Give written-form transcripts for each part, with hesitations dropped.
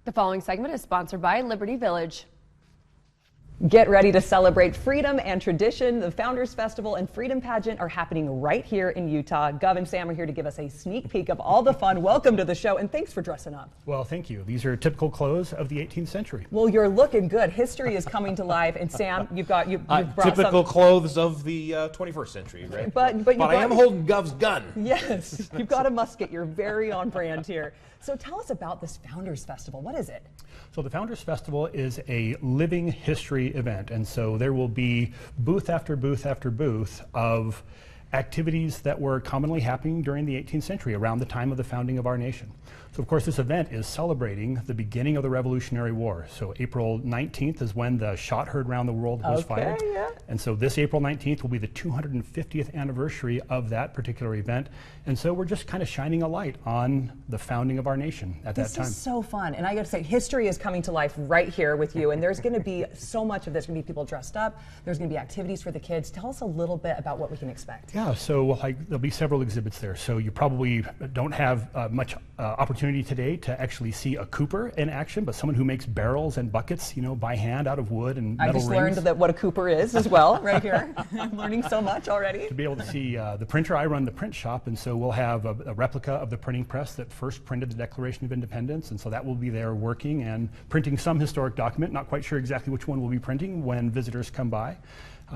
The following segment is sponsored by Liberty Village. Get ready to celebrate freedom and tradition. The Founders Festival and Freedom Pageant are happening right here in Utah. Gove and Sam are here to give us a sneak peek of all the fun. Welcome to the show, and thanks for dressing up. Well, thank you. These are typical clothes of the 18th century. Well, you're looking good. History is coming to life, and Sam, you've brought typical clothes of the 21st century, right? But I am holding Gove's gun. Yes, you've got a musket. You're very on brand here. So tell us about this Founders Festival. What is it? So the Founders Festival is a living history event, and so there will be booth after booth after booth of activities that were commonly happening during the 18th century, around the time of the founding of our nation. So of course this event is celebrating the beginning of the Revolutionary War. So April 19th is when the shot heard around the world was fired. Yeah. And so this April 19th will be the 250th anniversary of that particular event. And so we're just kind of shining a light on the founding of our nation at that time. This is so fun. And I got to say, history is coming to life right here with you. And there's going to be so much of this. There's going to be people dressed up. There's going to be activities for the kids. Tell us a little bit about what we can expect. Yeah, so there'll be several exhibits there. So you probably don't have much opportunity today to actually see a cooper in action, but someone who makes barrels and buckets, by hand out of wood and metal rings. I just learned what a cooper is as well, right here. I'm learning so much already. To be able to see the printer, I run the print shop, and so we'll have a replica of the printing press that first printed the Declaration of Independence, and so that will be there working and printing some historic document. Not quite sure exactly which one we'll be printing when visitors come by.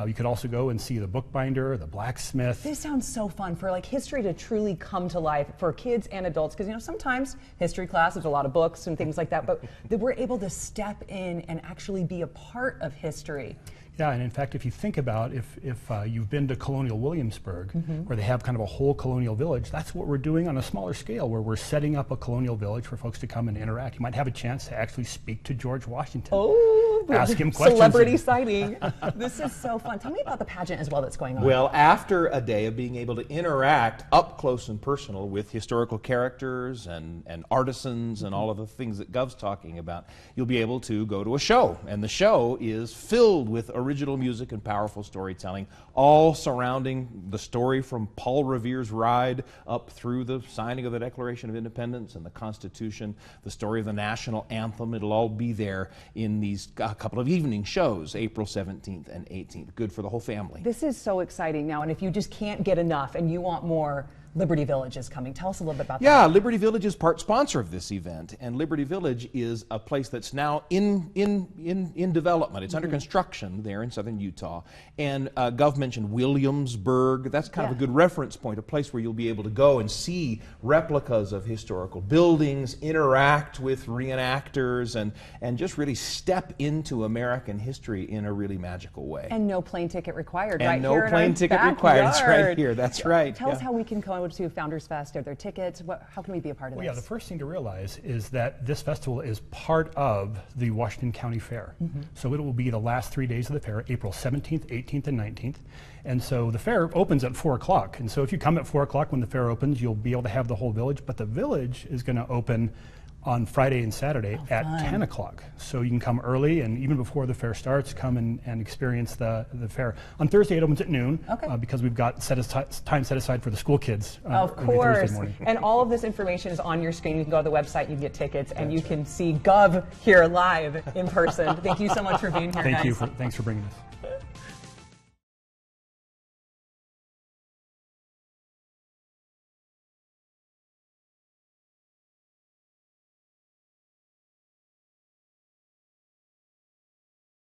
You could also go and see the bookbinder, the blacksmith. This sounds so fun for history to truly come to life for kids and adults, because sometimes history class, there's a lot of books and things like that, but that we're able to step in and actually be a part of history. Yeah, and in fact, if you think about if you've been to Colonial Williamsburg, where they have kind of a whole colonial village, that's what we're doing on a smaller scale, where we're setting up a colonial village for folks to come and interact. You might have a chance to actually speak to George Washington. Oh, ask him questions. Celebrity sighting. This is so fun. Tell me about the pageant as well that's going on. Well, after a day of being able to interact up close and personal with historical characters and artisans and all of the things that Gove's talking about, you'll be able to go to a show. And the show is filled with original music and powerful storytelling, all surrounding the story from Paul Revere's ride up through the signing of the Declaration of Independence and the Constitution, the story of the national anthem. It'll all be there in these couple of evening shows, April 17th and 18th. Good for the whole family. This is so exciting now, and if you just can't get enough and you want more, Liberty Village is coming. Tell us a little bit about that. Yeah, Liberty Village is part sponsor of this event, and Liberty Village is a place that's now in development. It's under construction there in southern Utah. And Gove mentioned Williamsburg. That's kind of a good reference point, a place where you'll be able to go and see replicas of historical buildings, interact with reenactors, and just really step into American history in a really magical way. And no plane ticket required, and right no here in plane our ticket backyard. required. It's right here. That's right. Tell us how we can go to Founders Fest. Are there tickets? How can we be a part of this? Yeah, the first thing to realize is that this festival is part of the Washington County Fair. So it will be the last 3 days of the fair, April 17th, 18th, and 19th. And so the fair opens at 4 o'clock. And so if you come at 4 o'clock when the fair opens, you'll be able to have the whole village. But the village is going to open on Friday and Saturday at 10 o'clock. So you can come early, and even before the fair starts, come and experience the fair. On Thursday it opens at noon, because we've got time set aside for the school kids. Of course. And all of this information is on your screen. You can go to the website, you can get tickets, and you can see Gove here live in person. Thank you so much for being here, guys. Thanks for bringing us.